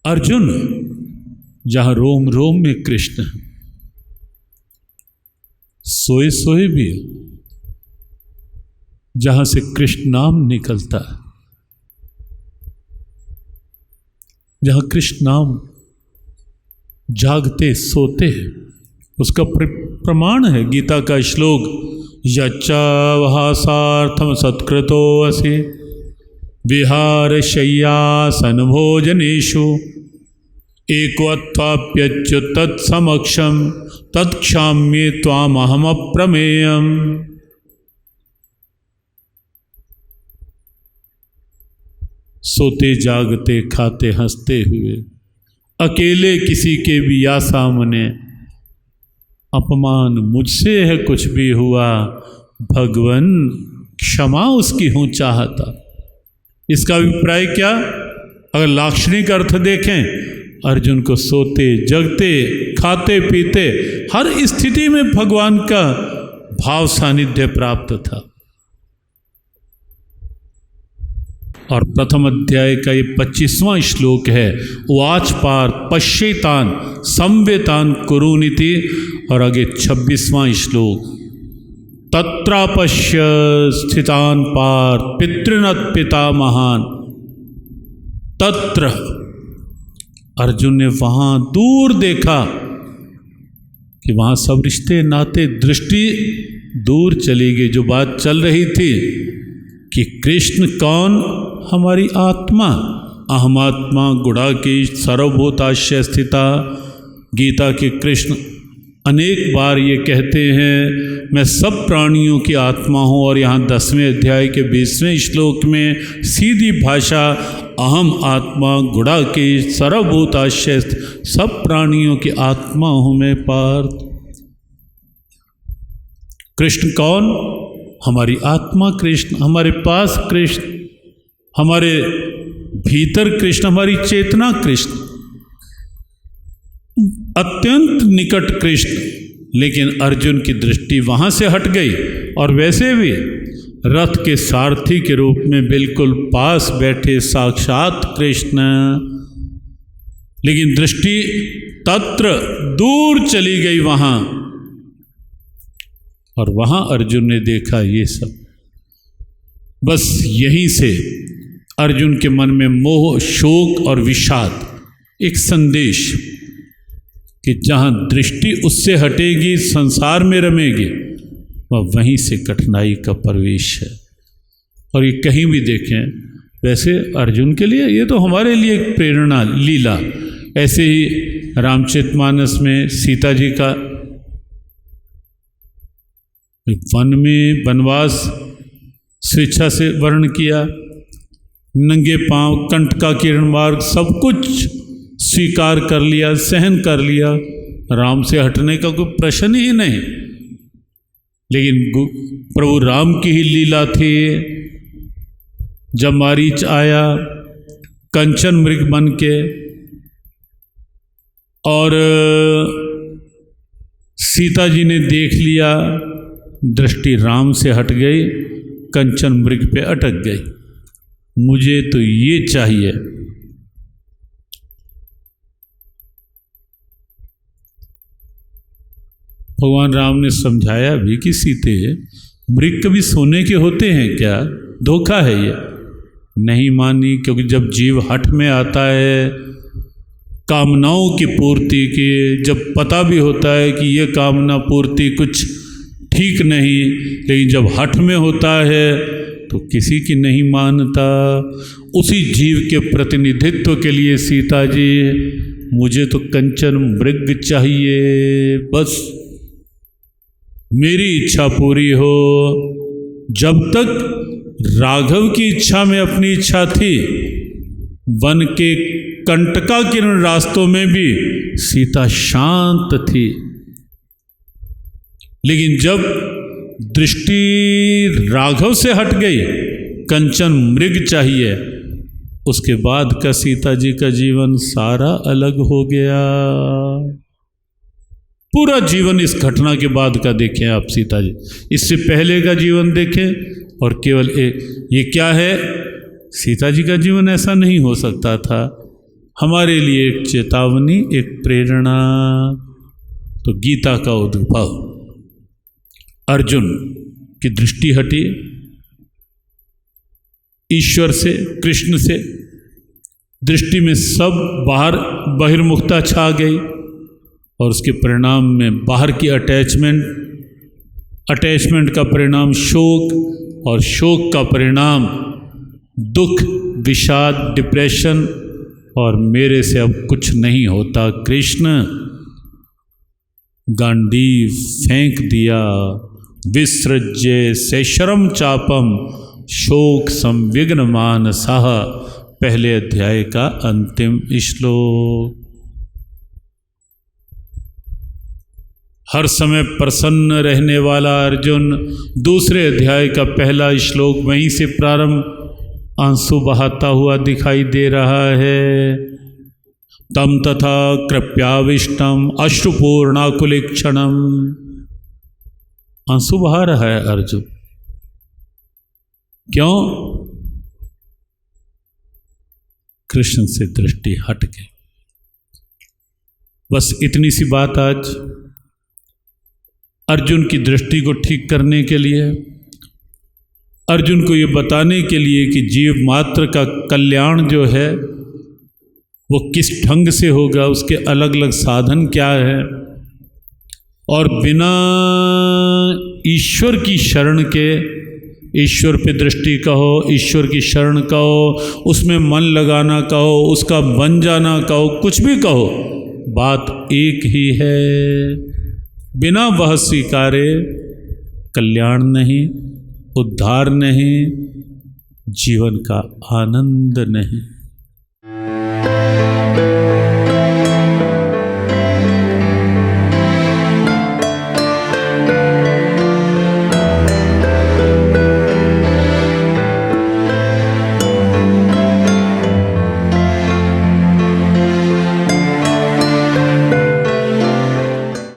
अर्जुन जहाँ रोम रोम में कृष्ण, सोए सोए भी जहाँ से कृष्ण नाम निकलता है, जहाँ कृष्ण नाम जागते सोते हैं, उसका प्रमाण है गीता का श्लोक, यच्चावहासार्थम सत्कृतो असि विहार शय्यासन भोजनेषु एकोऽत्वाप्यच्युत तत्समक्षम तत्क्षाम्ये त्वामहम अप्रमेयम्। सोते जागते खाते हंसते हुए अकेले किसी के भी या सामने, अपमान मुझसे है कुछ भी हुआ, भगवन क्षमा उसकी हूँ चाहता। इसका अभिप्राय क्या? अगर लाक्षणिक अर्थ देखें, अर्जुन को सोते जगते खाते पीते हर स्थिति में भगवान का भाव सानिध्य प्राप्त था। और प्रथम अध्याय का ये 25वां श्लोक है, उवाच पार पश्येतान संवेतान कुरुनिति। और आगे 26वां श्लोक, तत्रापश्य स्थितान पार पितृनत पिता महान। तत्र अर्जुन ने वहाँ दूर देखा कि वहाँ सब रिश्ते नाते, दृष्टि दूर चली गई। जो बात चल रही थी कि कृष्ण कौन? हमारी आत्मा, अहमात्मा गुणाकी सर्वभूताश्य स्थिता। गीता के कृष्ण अनेक बार ये कहते हैं मैं सब प्राणियों की आत्मा हूँ, और यहाँ 10वें अध्याय के 20वें श्लोक में सीधी भाषा, अहम आत्मा गुणाकी सर्वभूताश्य, सब प्राणियों की आत्मा हूँ मैं पार्थ। कृष्ण कौन? हमारी आत्मा कृष्ण, हमारे पास कृष्ण, हमारे भीतर कृष्ण, हमारी चेतना कृष्ण, अत्यंत निकट कृष्ण। लेकिन अर्जुन की दृष्टि वहाँ से हट गई, और वैसे भी रथ के सारथी के रूप में बिल्कुल पास बैठे साक्षात कृष्ण, लेकिन दृष्टि तत्र दूर चली गई वहाँ। और वहाँ अर्जुन ने देखा ये सब। बस यहीं से अर्जुन के मन में मोह, शोक और विषाद, एक संदेश कि जहाँ दृष्टि उससे हटेगी, संसार में रमेगी, वह वहीं से कठिनाई का प्रवेश है। और ये कहीं भी देखें, वैसे अर्जुन के लिए, ये तो हमारे लिए एक प्रेरणा लीला। ऐसे ही रामचरितमानस में सीता जी का वन में वनवास स्वेच्छा से वर्णन किया, नंगे पांव कंठ का किरण मार्ग सब कुछ स्वीकार कर लिया, सहन कर लिया, राम से हटने का कोई प्रश्न ही नहीं। लेकिन प्रभु राम की ही लीला थी, जब मारीच आया कंचन मृग बन के और सीता जी ने देख लिया, दृष्टि राम से हट गई, कंचन मृग पे अटक गई। मुझे तो ये चाहिए। भगवान राम ने समझाया भी कि सीते, मृग कभी सोने के होते हैं क्या? धोखा है ये। नहीं मानी, क्योंकि जब जीव हठ में आता है कामनाओं की पूर्ति की, जब पता भी होता है कि ये कामना पूर्ति कुछ ठीक नहीं, लेकिन जब हठ में होता है तो किसी की नहीं मानता। उसी जीव के प्रतिनिधित्व के लिए सीता जी, मुझे तो कंचन मृग चाहिए, बस मेरी इच्छा पूरी हो। जब तक राघव की इच्छा में अपनी इच्छा थी, वन के कंटका किरण रास्तों में भी सीता शांत थी। लेकिन जब दृष्टि राघव से हट गई, कंचन मृग चाहिए, उसके बाद का सीता जी का जीवन सारा अलग हो गया। पूरा जीवन इस घटना के बाद का देखें आप सीता जी, इससे पहले का जीवन देखें और केवल एक, ये क्या है? सीता जी का जीवन ऐसा नहीं हो सकता था। हमारे लिए एक चेतावनी, एक प्रेरणा। तो गीता का उद्भव, अर्जुन की दृष्टि हटी ईश्वर से, कृष्ण से, दृष्टि में सब बाहर बहिर्मुखता छा गई और उसके परिणाम में बाहर की अटैचमेंट का परिणाम शोक, और शोक का परिणाम दुख, विषाद, डिप्रेशन, और मेरे से अब कुछ नहीं होता। कृष्ण गांडीव फेंक दिया, विसृज्य शैशरम चापम शोक संविघ्न मानसः, पहले अध्याय का अंतिम श्लोक। हर समय प्रसन्न रहने वाला अर्जुन, दूसरे अध्याय का पहला श्लोक वहीं से प्रारंभ आंसू बहाता हुआ दिखाई दे रहा है। तम तथा कृप्याविष्टम अश्रुपूर्णाकुलीक्षणम, आंसू बहा रहा है अर्जुन। क्यों? कृष्ण से दृष्टि हट गई। बस इतनी सी बात आज अर्जुन की दृष्टि को ठीक करने के लिए, अर्जुन को ये बताने के लिए कि जीव मात्र का कल्याण जो है वो किस ढंग से होगा, उसके अलग अलग साधन क्या है, और बिना ईश्वर की शरण के, ईश्वर पे दृष्टि कहो, ईश्वर की शरण कहो, उसमें मन लगाना कहो, उसका बन जाना कहो, कुछ भी कहो, बात एक ही है। बिना वह स्वीकारे कल्याण नहीं, उद्धार नहीं, जीवन का आनंद नहीं।